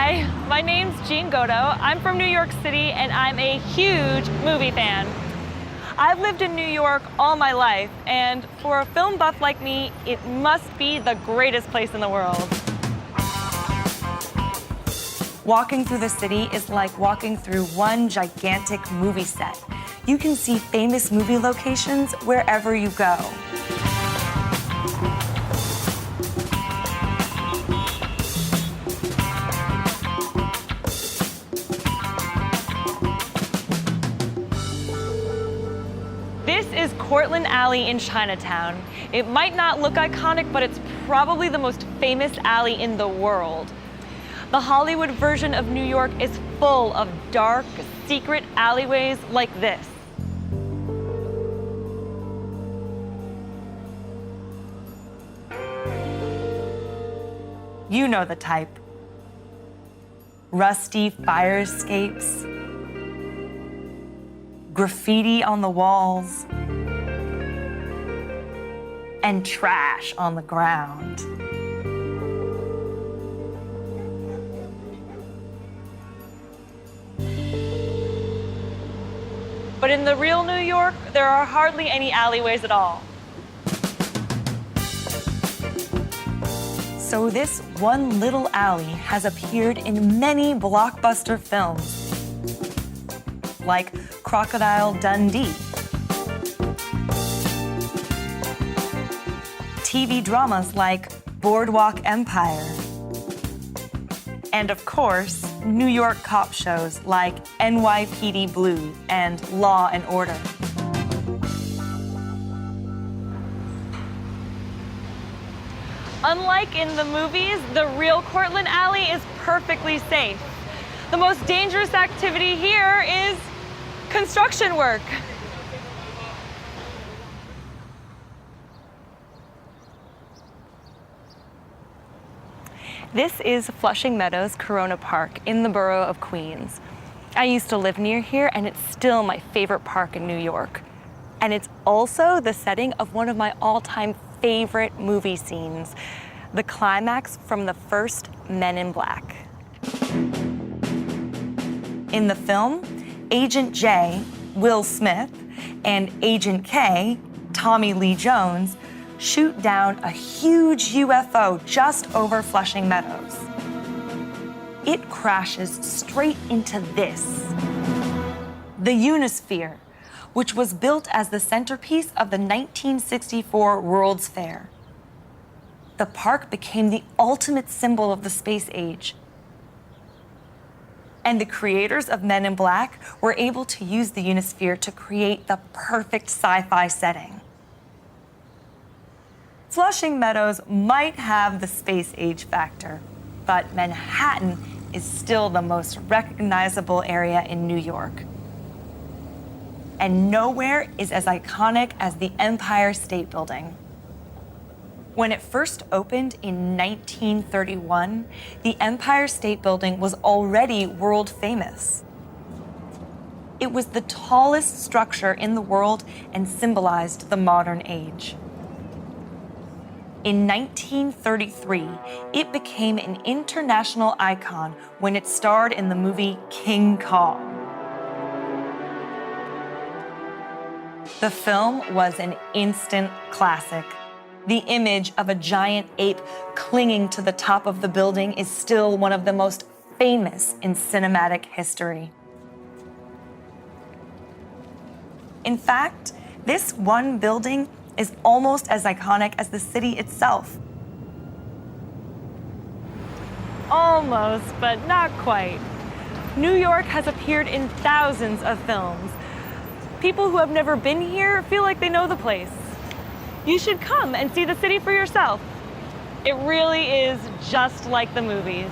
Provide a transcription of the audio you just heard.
Hi, my name's Jean Godo. I'm from New York City and I'm a huge movie fan. I've lived in New York all my life, and for a film buff like me, it must be the greatest place in the world. Walking through the city is like walking through one gigantic movie set. You can see famous movie locations wherever you go. This is Cortlandt Alley in Chinatown. It might not look iconic, but it's probably the most famous alley in the world. The Hollywood version of New York is full of dark, secret alleyways like this. You know the type. Rusty fire escapes, graffiti on the walls, and trash on the ground. But in the real New York, there are hardly any alleyways at all. So this one little alley has appeared in many blockbuster films, like Crocodile Dundee, TV dramas like Boardwalk Empire, and of course, New York cop shows like NYPD Blue and Law and Order. Unlike in the movies, the real Cortlandt Alley is perfectly safe. The most dangerous activity here is construction work. This is Flushing Meadows Corona Park in the borough of Queens. I used to live near here, and it's still my favorite park in New York. And it's also the setting of one of my all-time favorite movie scenes, the climax from the first Men in Black. In the film, Agent J, Will Smith, and Agent K, Tommy Lee Jones, shoot down a huge UFO just over Flushing Meadows. It crashes straight into this, the Unisphere, which was built as the centerpiece of the 1964 World's Fair. The park became the ultimate symbol of the space age. And the creators of Men in Black were able to use the Unisphere to create the perfect sci-fi setting. Flushing Meadows might have the space age factor, but Manhattan is still the most recognizable area in New York. And nowhere is as iconic as the Empire State Building. When it first opened in 1931, the Empire State Building was already world famous. It was the tallest structure in the world and symbolized the modern age. In 1933, it became an international icon when it starred in the movie King Kong. The film was an instant classic. The image of a giant ape clinging to the top of the building is still one of the most famous in cinematic history. In fact, this one building is almost as iconic as the city itself. Almost, but not quite. New York has appeared in thousands of films. People who have never been here feel like they know the place. You should come and see the city for yourself. It really is just like the movies.